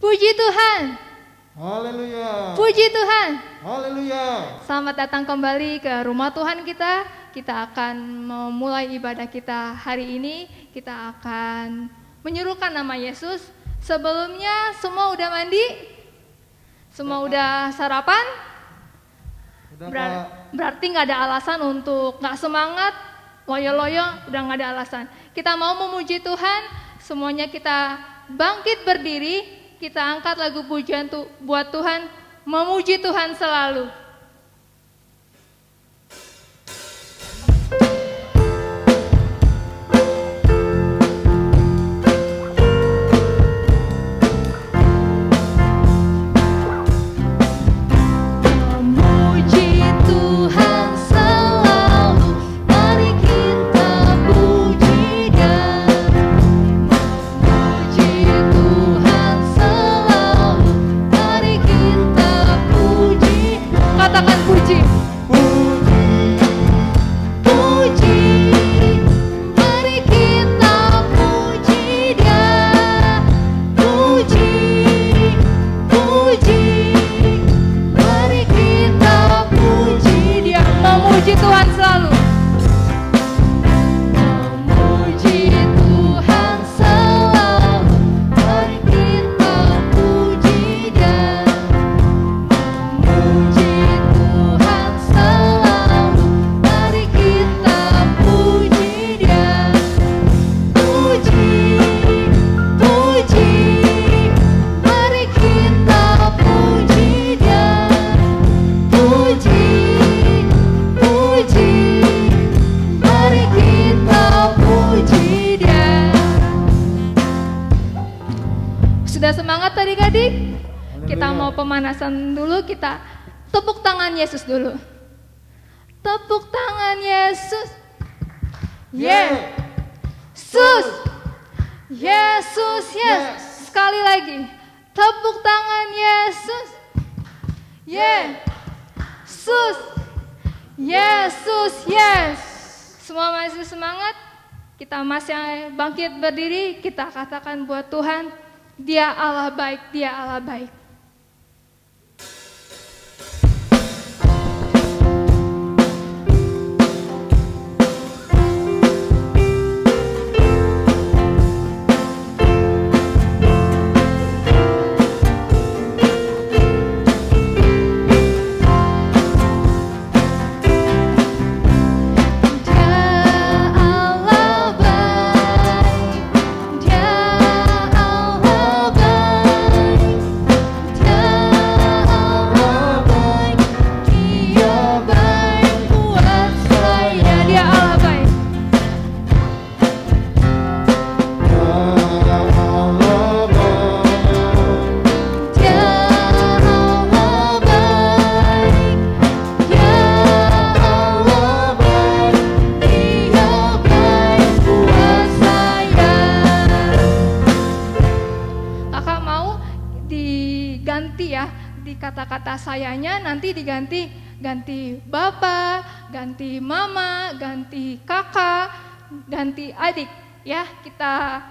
Puji Tuhan. Haleluya. Puji Tuhan. Haleluya. Selamat datang kembali ke rumah Tuhan kita. Kita akan memulai ibadah kita hari ini. Kita akan menyerukan nama Yesus. Sebelumnya semua udah mandi? Semua udah sarapan? Berarti nggak ada alasan untuk nggak semangat, loyo-loyo, udah nggak ada alasan. Kita mau memuji Tuhan, semuanya kita bangkit berdiri, kita angkat lagu pujian buat Tuhan, memuji Tuhan selalu. Pemanasan dulu, kita tepuk tangan Yesus dulu. Tepuk tangan Yesus. Yesus. Yesus, yes. Sekali lagi. Tepuk tangan Yesus. Yesus. Yesus, yes. Semua masih semangat? Kita masih bangkit berdiri, kita katakan buat Tuhan, Dia Allah baik, Dia Allah baik. Kata-kata sayanya nanti diganti bapak, ganti mama, ganti kakak, ganti adik. Ya, kita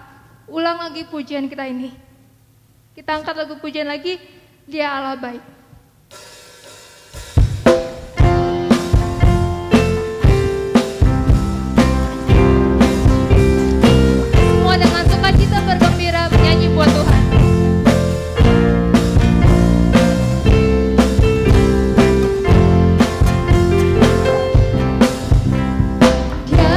ulang lagi pujian kita ini. Kita angkat lagu pujian lagi, Dia Allah baik. Semua dengan sukacita bergembira menyanyi buat Tuhan. Dia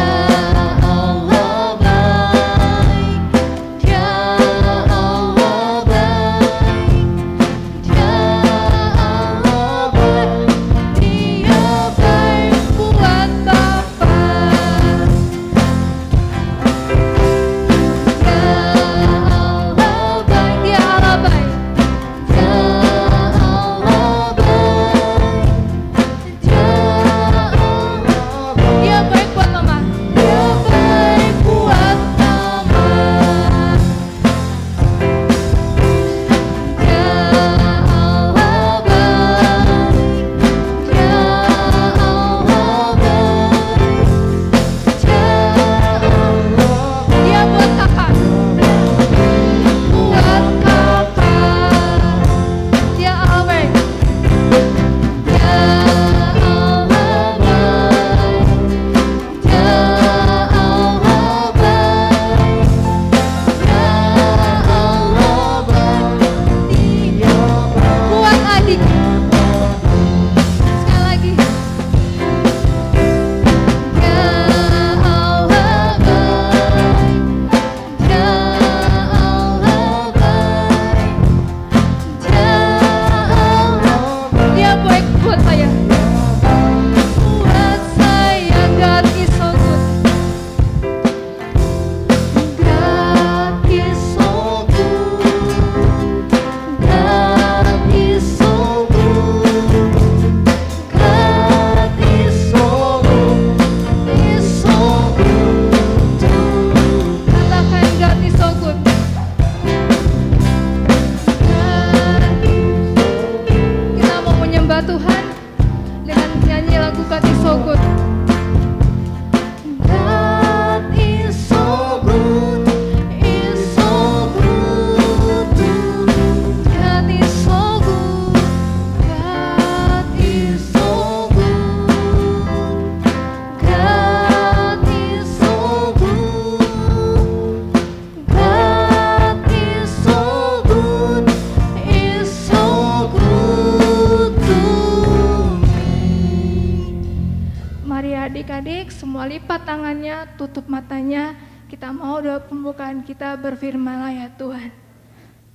adik-adik semua lipat tangannya, tutup matanya. Kita mau doa pembukaan kita, berfirmanlah ya Tuhan.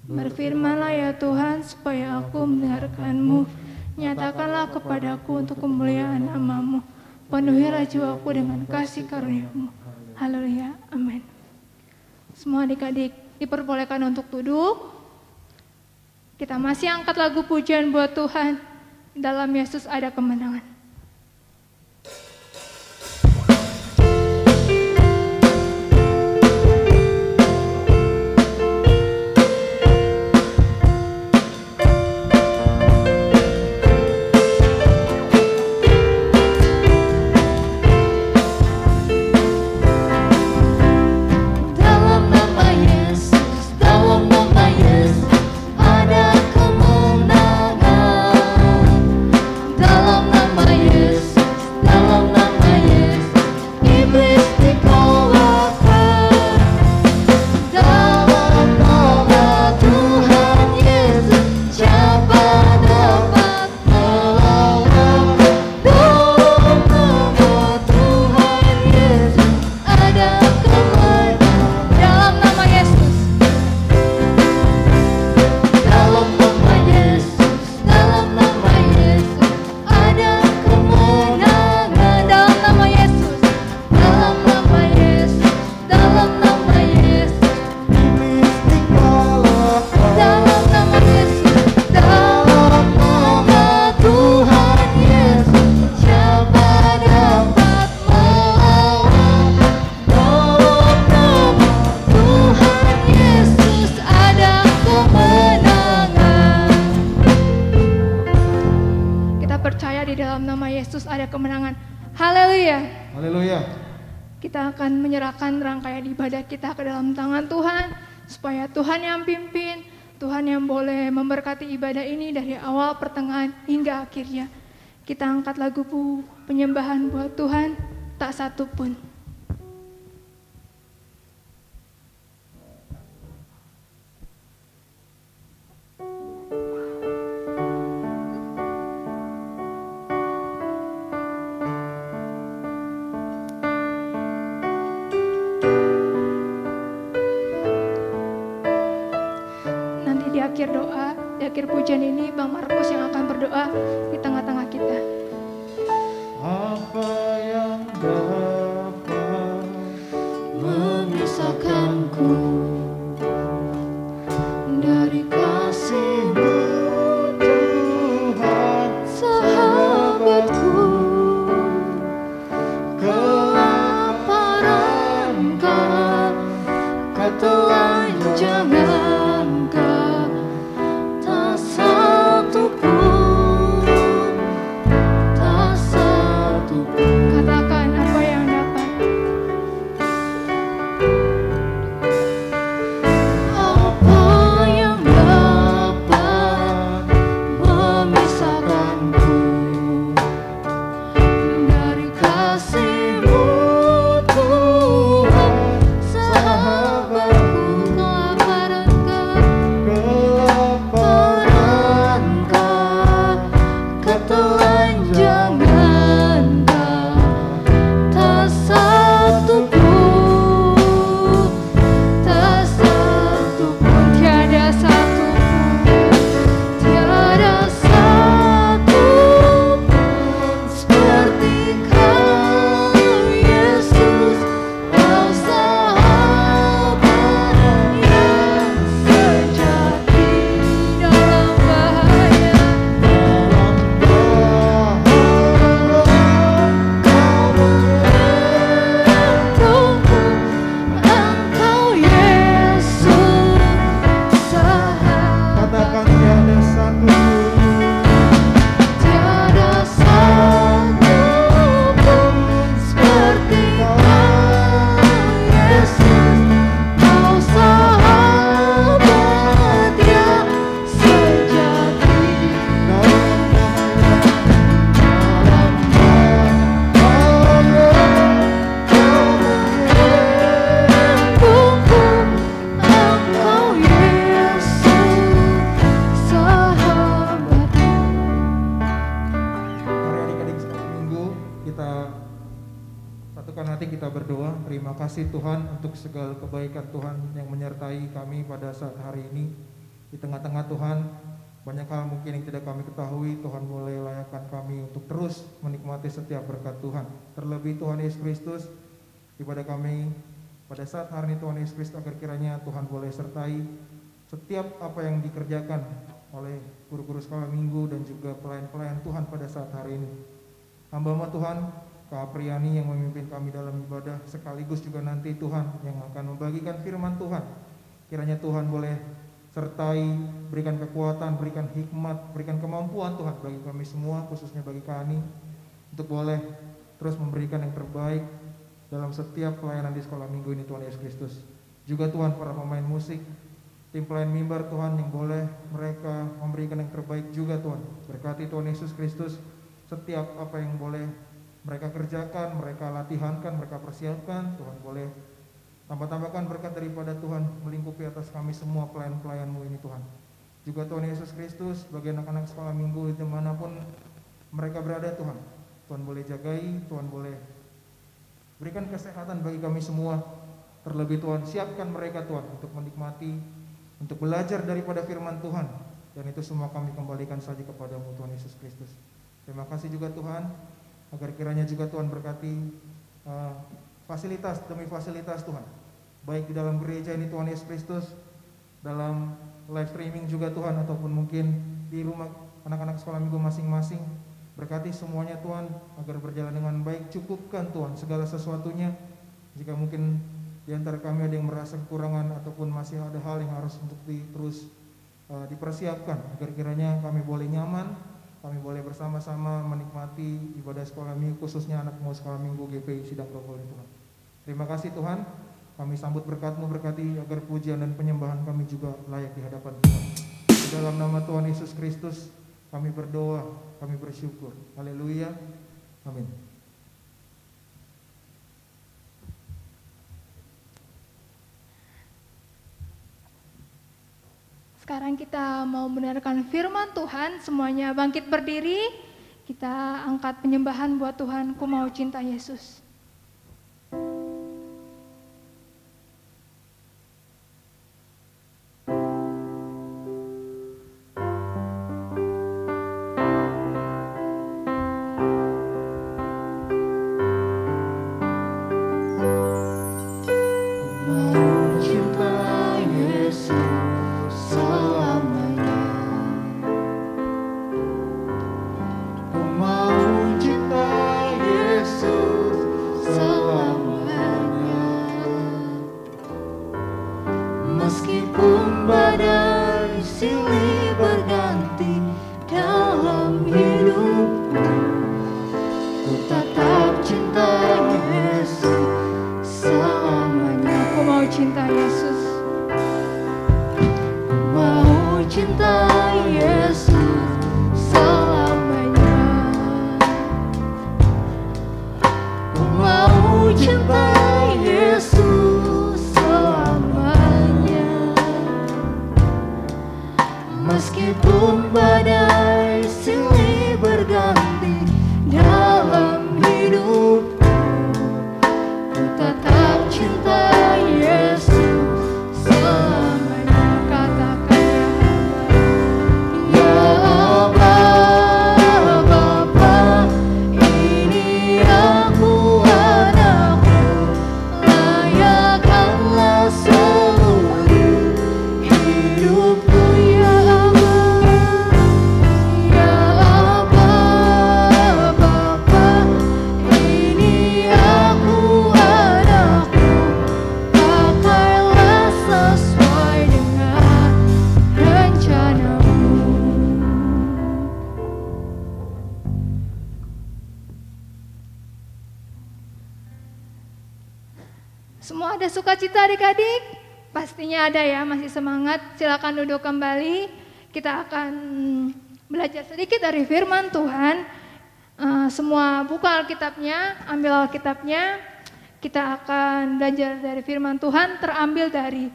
Berfirmanlah ya Tuhan supaya aku mendengarkan-Mu. Nyatakanlah kepadaku untuk kemuliaan nama-Mu. Penuhilah jiwaku dengan kasih karunia-Mu. Haleluya, amin. Semua adik-adik diperbolehkan untuk duduk. Kita masih angkat lagu pujian buat Tuhan. Dalam Yesus ada kemenangan. Kita akan menyerahkan rangkaian ibadah kita ke dalam tangan Tuhan, supaya Tuhan yang pimpin, Tuhan yang boleh memberkati ibadah ini dari awal, pertengahan, hingga akhirnya. Kita angkat lagu penyembahan buat Tuhan, tak satu pun. Akhir doa, di akhir pujian ini Bang Markus yang akan berdoa di tengah-tengah kita. Apa yang dapat memisahkanku dari kasih-Mu Tuhan, sahabatku? Kelaparan Kau telanjangan, kasih Tuhan untuk segala kebaikan Tuhan yang menyertai kami pada saat hari ini. Di tengah-tengah Tuhan, banyak hal mungkin yang tidak kami ketahui. Tuhan boleh layakkan kami untuk terus menikmati setiap berkat Tuhan. Terlebih Tuhan Yesus Kristus, ibadah kami pada saat hari ini Tuhan Yesus Kristus, agar kiranya Tuhan boleh sertai setiap apa yang dikerjakan oleh guru-guru sekolah minggu dan juga pelayan-pelayan Tuhan pada saat hari ini. Hamba-Hamba Tuhan, Kak Apriani yang memimpin kami dalam ibadah, sekaligus juga nanti Tuhan yang akan membagikan firman Tuhan. Kiranya Tuhan boleh sertai, berikan kekuatan, berikan hikmat, berikan kemampuan Tuhan bagi kami semua, khususnya bagi kami, untuk boleh terus memberikan yang terbaik dalam setiap pelayanan di sekolah minggu ini Tuhan Yesus Kristus. Juga Tuhan para pemain musik, tim pelayan mimbar Tuhan yang boleh mereka memberikan yang terbaik juga Tuhan. Berkati Tuhan Yesus Kristus setiap apa yang boleh mereka kerjakan, mereka latihankan, mereka persiapkan. Tuhan boleh tambah-tambahkan berkat daripada Tuhan melingkupi atas kami semua pelayan-pelayan-Mu ini Tuhan. Juga Tuhan Yesus Kristus bagi anak-anak sekolah minggu dimanapun mereka berada Tuhan, Tuhan boleh jagai, Tuhan boleh berikan kesehatan bagi kami semua. Terlebih Tuhan siapkan mereka Tuhan untuk menikmati, untuk belajar daripada firman Tuhan. Dan itu semua kami kembalikan saja kepada-Mu Tuhan Yesus Kristus. Terima kasih juga Tuhan, agar kiranya juga Tuhan berkati fasilitas demi fasilitas Tuhan, baik di dalam gereja ini Tuhan Yesus Kristus, dalam live streaming juga Tuhan, ataupun mungkin di rumah anak-anak sekolah minggu masing-masing. Berkati semuanya Tuhan, agar berjalan dengan baik. Cukupkan Tuhan segala sesuatunya. Jika mungkin di antara kami ada yang merasa kekurangan, ataupun masih ada hal yang harus untuk terus dipersiapkan, agar kiranya kami boleh nyaman, kami boleh bersama-sama menikmati ibadah sekolah minggu, khususnya anak mau sekolah minggu GPI Sidang Grogol Tuhan. Terima kasih Tuhan, kami sambut berkat-Mu, berkati agar pujian dan penyembahan kami juga layak di hadapan Tuhan. Di dalam nama Tuhan Yesus Kristus kami berdoa, kami bersyukur. Haleluya, amin. Sekarang kita mau mendengarkan firman Tuhan, semuanya bangkit berdiri, kita angkat penyembahan buat Tuhan, ku mau cinta Yesus. Semua ada sukacita adik-adik? Pastinya ada ya, masih semangat. Silakan duduk kembali. Kita akan belajar sedikit dari firman Tuhan. Semua buka Alkitabnya, ambil Alkitabnya. Kita akan belajar dari firman Tuhan terambil dari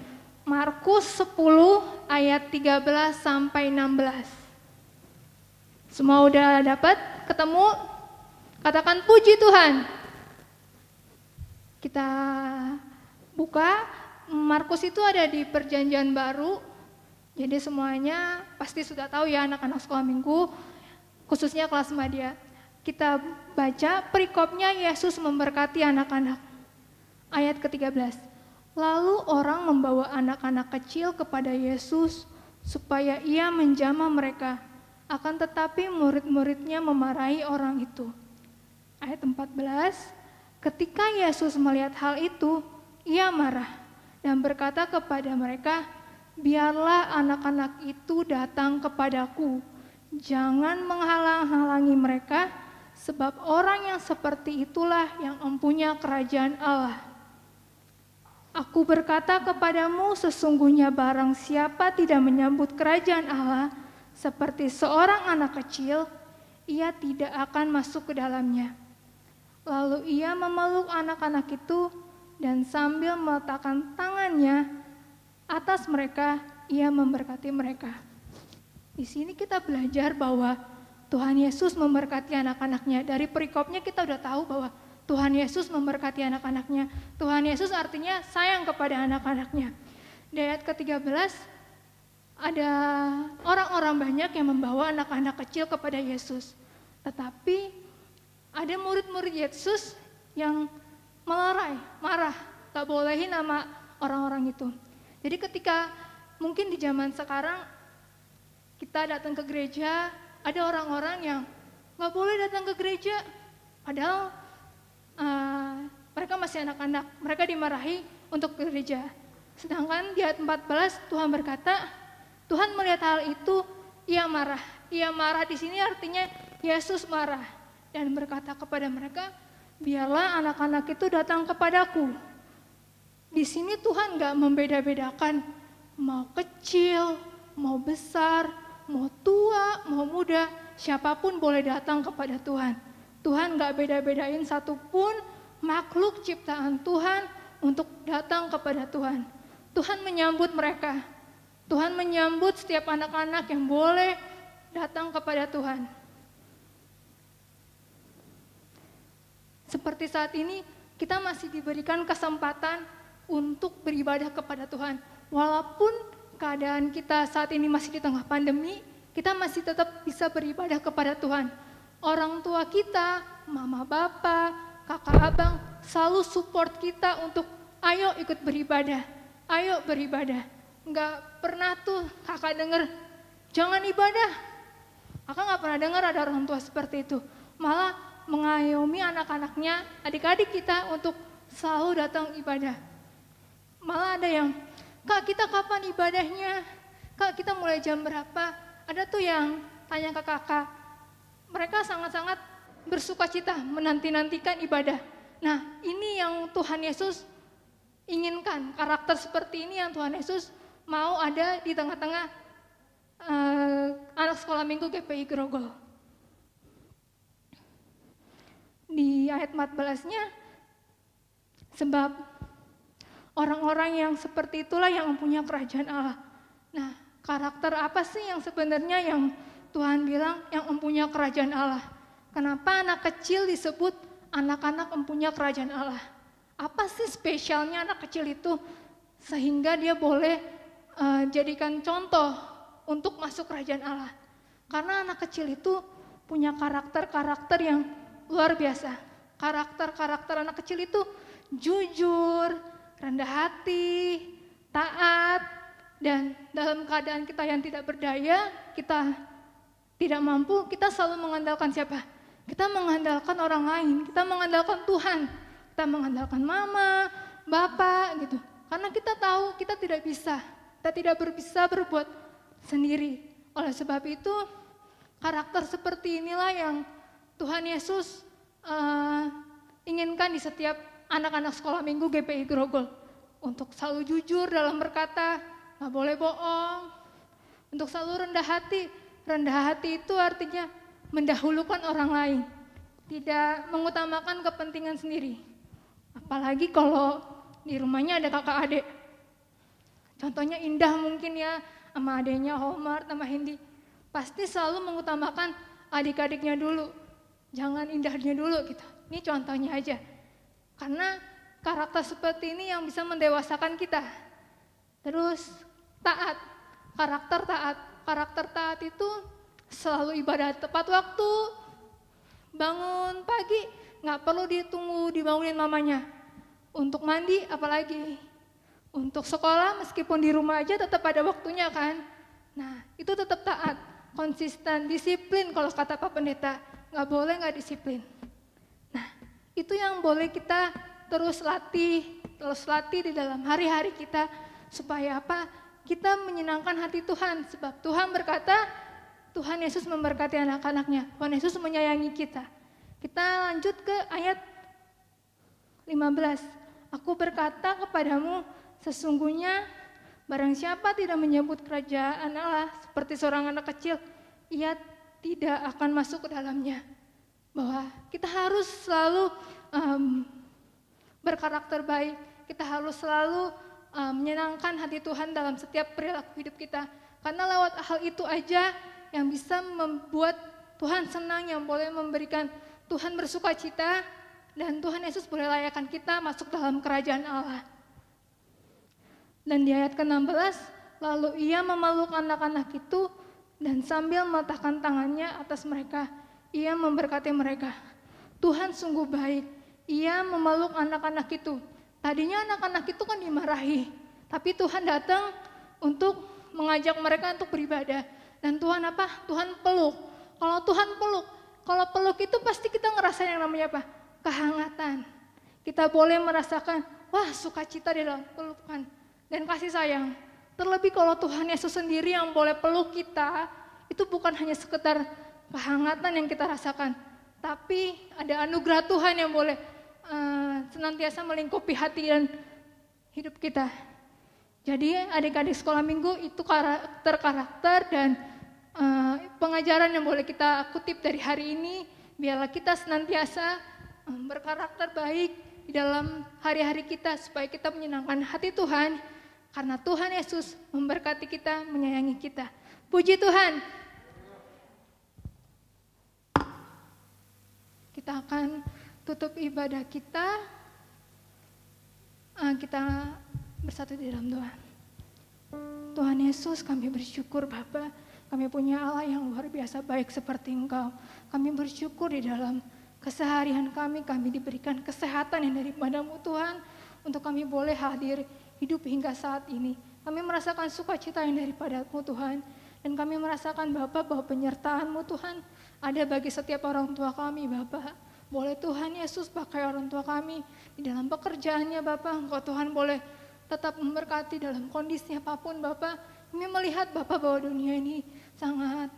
Markus 10 ayat 13 sampai 16. Semua udah dapat? Ketemu? Katakan puji Tuhan. Kita buka, Markus itu ada di Perjanjian Baru. Jadi semuanya pasti sudah tahu ya anak-anak sekolah minggu, khususnya kelas madya. Kita baca perikopnya Yesus memberkati anak-anak. Ayat ke-13. Lalu orang membawa anak-anak kecil kepada Yesus supaya ia menjamah mereka. Akan tetapi murid-muridnya memarahi orang itu. Ayat 14. Ketika Yesus melihat hal itu, ia marah dan berkata kepada mereka, biarlah anak-anak itu datang kepadaku. Jangan menghalang-halangi mereka, sebab orang yang seperti itulah yang mempunyai kerajaan Allah. Aku berkata kepadamu, sesungguhnya barang siapa tidak menyambut kerajaan Allah seperti seorang anak kecil, ia tidak akan masuk ke dalamnya. Lalu ia memeluk anak-anak itu dan sambil meletakkan tangannya atas mereka, ia memberkati mereka. Di sini kita belajar bahwa Tuhan Yesus memberkati anak-anaknya. Dari perikopnya kita udah tahu bahwa Tuhan Yesus memberkati anak-anaknya. Tuhan Yesus artinya sayang kepada anak-anaknya. Di ayat ke-13 ada orang-orang banyak yang membawa anak-anak kecil kepada Yesus. Tetapi ada murid-murid Yesus yang melerai, marah, gak bolehin sama orang-orang itu. Jadi ketika mungkin di zaman sekarang kita datang ke gereja, ada orang-orang yang gak boleh datang ke gereja, padahal mereka masih anak-anak, mereka dimarahi untuk ke gereja. Sedangkan di ayat 14 Tuhan berkata, Tuhan melihat hal itu, ia marah. Ia marah di sini artinya Yesus marah dan berkata kepada mereka, biarlah anak-anak itu datang kepadaku. Di sini Tuhan gak membeda-bedakan mau kecil, mau besar, mau tua, mau muda, siapapun boleh datang kepada Tuhan. Tuhan gak beda-bedain satupun makhluk ciptaan Tuhan untuk datang kepada Tuhan. Tuhan menyambut mereka. Tuhan menyambut setiap anak-anak yang boleh datang kepada Tuhan. Seperti saat ini kita masih diberikan kesempatan untuk beribadah kepada Tuhan. Walaupun keadaan kita saat ini masih di tengah pandemi, kita masih tetap bisa beribadah kepada Tuhan. Orang tua kita, mama bapak, kakak abang selalu support kita untuk ayo ikut beribadah, ayo beribadah. Nggak pernah tuh kakak denger, jangan ibadah. Kakak nggak pernah dengar ada orang tua seperti itu. Malah mengayomi anak-anaknya, adik-adik kita untuk selalu datang ibadah. Malah ada yang, kak kita kapan ibadahnya? Kak kita mulai jam berapa? Ada tuh yang tanya ke kakak. Mereka sangat-sangat bersukacita menanti-nantikan ibadah. Nah ini yang Tuhan Yesus inginkan, karakter seperti ini yang Tuhan Yesus mau ada di tengah-tengah anak sekolah minggu GPI Grogol. Di ayat 14-nya, sebab orang-orang yang seperti itulah yang mempunyai kerajaan Allah. Nah, karakter apa sih yang sebenarnya yang Tuhan bilang yang mempunyai kerajaan Allah? Kenapa anak kecil disebut anak-anak mempunyai kerajaan Allah? Apa sih spesialnya anak kecil itu sehingga dia boleh jadikan contoh untuk masuk kerajaan Allah? Karena anak kecil itu punya karakter-karakter yang luar biasa. Karakter-karakter anak kecil itu jujur, rendah hati, taat, dan dalam keadaan kita yang tidak berdaya, kita tidak mampu, kita selalu mengandalkan siapa? Kita mengandalkan orang lain, kita mengandalkan Tuhan, kita mengandalkan mama, bapak gitu. Karena kita tahu kita tidak bisa bisa berbuat sendiri. Oleh sebab itu, karakter seperti inilah yang Tuhan Yesus inginkan di setiap anak-anak sekolah minggu GPI Grogol. Untuk selalu jujur dalam berkata, gak boleh bohong. Untuk selalu rendah hati. Rendah hati itu artinya mendahulukan orang lain. Tidak mengutamakan kepentingan sendiri. Apalagi kalau di rumahnya ada kakak adik. Contohnya Indah mungkin ya, sama adiknya Homar, sama Hindi. Pasti selalu mengutamakan adik-adiknya dulu. Jangan Indahnya dulu gitu. Ini contohnya aja. Karena karakter seperti ini yang bisa mendewasakan kita. Terus taat, karakter taat. Karakter taat itu selalu ibadah tepat waktu, bangun pagi, nggak perlu ditunggu dibangunin mamanya. Untuk mandi apalagi, untuk sekolah meskipun di rumah aja tetap ada waktunya kan. Nah itu tetap taat, konsisten, disiplin kalau kata Pak Pendeta, nggak boleh nggak disiplin. Nah itu yang boleh kita terus latih di dalam hari-hari kita, supaya apa? Kita menyenangkan hati Tuhan, sebab Tuhan berkata, Tuhan Yesus memberkati anak-anaknya, Tuhan Yesus menyayangi kita. Kita lanjut ke ayat 15. Aku berkata kepadamu, sesungguhnya barang siapa tidak menyebut kerajaan Allah seperti seorang anak kecil, ia tidak akan masuk ke dalamnya. Bahwa kita harus selalu berkarakter baik, kita harus selalu menyenangkan hati Tuhan dalam setiap perilaku hidup kita. Karena lewat hal itu aja yang bisa membuat Tuhan senang, yang boleh memberikan Tuhan bersuka cita, dan Tuhan Yesus boleh layakkan kita masuk dalam kerajaan Allah. Dan di ayat ke-16, lalu ia memeluk anak-anak itu dan sambil meletakkan tangannya atas mereka, ia memberkati mereka. Tuhan sungguh baik, ia memeluk anak-anak itu. Tadinya anak-anak itu kan dimarahi, tapi Tuhan datang untuk mengajak mereka untuk beribadah. Dan Tuhan apa? Tuhan peluk. Kalau peluk itu pasti kita ngerasain yang namanya apa? Kehangatan. Kita boleh merasakan, wah sukacita di dalam pelukan dan kasih sayang. Terlebih kalau Tuhan Yesus sendiri yang boleh peluk kita, itu bukan hanya sekedar kehangatan yang kita rasakan, tapi ada anugerah Tuhan yang boleh senantiasa melingkupi hati dan hidup kita. Jadi adik-adik sekolah minggu itu karakter dan pengajaran yang boleh kita kutip dari hari ini. Biarlah kita senantiasa berkarakter baik di dalam hari-hari kita, supaya kita menyenangkan hati Tuhan, karena Tuhan Yesus memberkati kita, menyayangi kita. Puji Tuhan. Kita akan tutup ibadah kita. Kita bersatu di dalam doa. Tuhan Yesus, kami bersyukur Bapa, kami punya Allah yang luar biasa baik seperti Engkau. Kami bersyukur di dalam keseharian kami diberikan kesehatan yang daripada-Mu Tuhan, untuk kami boleh hadir hidup hingga saat ini. Kami merasakan sukacita yang daripada-Mu Tuhan, dan kami merasakan Bapa bahwa penyertaan-Mu Tuhan ada bagi setiap orang tua kami Bapa. Boleh Tuhan Yesus pakai orang tua kami di dalam pekerjaannya Bapa. Engkau Tuhan boleh tetap memberkati dalam kondisi apapun Bapa. Kami melihat Bapa bahwa dunia ini sangat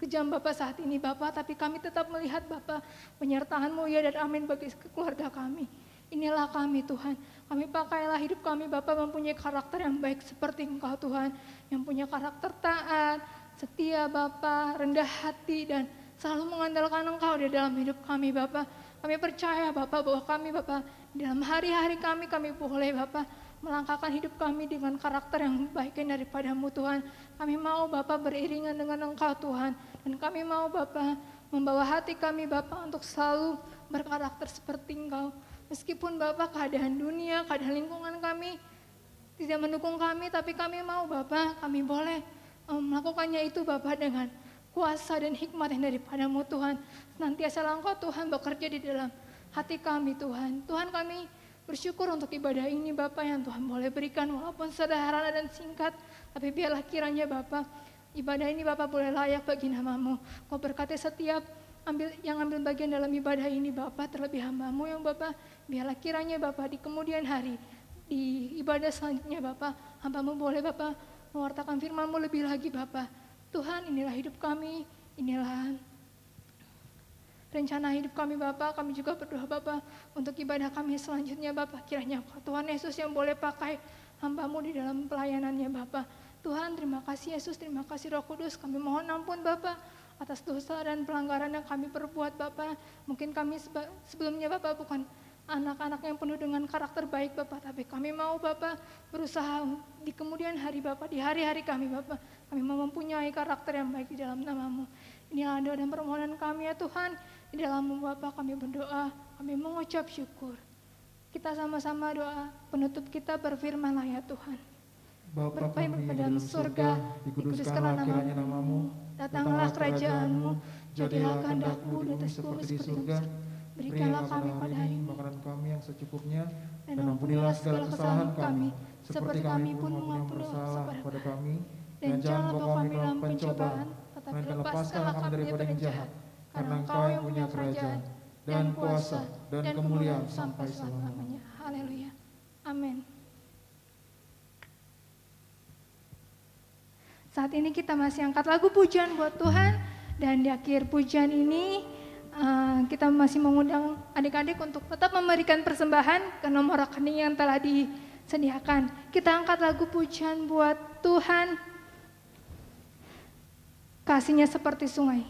kejam Bapa saat ini Bapa, tapi kami tetap melihat Bapa penyertaan-Mu ya dan amin bagi keluarga kami. Inilah kami Tuhan, kami pakailah hidup kami Bapa mempunyai karakter yang baik seperti Engkau Tuhan, yang punya karakter taat, setia Bapa, rendah hati dan selalu mengandalkan Engkau di dalam hidup kami Bapa. Kami percaya Bapa bahwa kami Bapa dalam hari-hari kami boleh Bapa melangkahkan hidup kami dengan karakter yang baik daripada-Mu Tuhan. Kami mau Bapa beriringan dengan Engkau Tuhan, dan kami mau Bapa membawa hati kami Bapa untuk selalu berkarakter seperti Engkau. Meskipun Bapa keadaan dunia, keadaan lingkungan kami tidak mendukung kami, tapi kami mau Bapa, kami boleh melakukannya itu Bapa dengan kuasa dan hikmat yang daripada-Mu Tuhan. Senantiasa Engkau Tuhan bekerja di dalam hati kami Tuhan. Tuhan kami bersyukur untuk ibadah ini Bapa yang Tuhan boleh berikan walaupun sederhana dan singkat. Tapi biarlah kiranya Bapa ibadah ini Bapa boleh layak bagi nama-Mu. Kau berkati setiap yang ambil bagian dalam ibadah ini Bapa, terlebih hamba-Mu yang Bapa. Biarlah kiranya Bapa di kemudian hari, di ibadah selanjutnya Bapa, hamba-Mu boleh Bapa mewartakan firman-Mu lebih lagi Bapa. Tuhan, inilah hidup kami, inilah rencana hidup kami Bapa. Kami juga berdoa Bapa untuk ibadah kami selanjutnya Bapa. Kiranya Tuhan Yesus yang boleh pakai hamba-Mu di dalam pelayanannya Bapa. Tuhan, terima kasih Yesus, terima kasih Roh Kudus. Kami mohon ampun Bapa atas dosa dan pelanggaran yang kami perbuat Bapa. Mungkin kami sebelumnya Bapa bukan anak-anak yang penuh dengan karakter baik Bapa, tapi kami mau Bapa berusaha di kemudian hari Bapa, di hari-hari kami Bapa, kami mau mempunyai karakter yang baik di dalam nama-Mu. Inilah doa dan permohonan kami ya Tuhan. Di dalam-Mu Bapa kami berdoa, kami mengucap syukur. Kita sama-sama doa penutup kita berfirman-lah ya Tuhan. Bapa Bapa yang kami berada dalam surga, dikuduskanlah kiranya namamu, datanglah kerajaanmu, jadilah kehendak-mu di atas bumi seperti di surga. Berikanlah kami pada hari ini makanan kami yang secukupnya, dan ampunilah segala kesalahan kami, seperti kami pun mengampuni yang bersalah pada kami, dan jangan bawa kami dalam pencobaan, tetapi melainkan lepaskanlah kami daripada yang jahat, karena Engkau yang punya kerajaan, dan kuasa, dan kemuliaan sampai selama-lamanya. Haleluya. Amin. Saat ini kita masih angkat lagu pujian buat Tuhan, dan di akhir pujian ini kita masih mengundang adik-adik untuk tetap memberikan persembahan ke nomor rekening yang telah disediakan. Kita angkat lagu pujian buat Tuhan, kasihnya seperti sungai.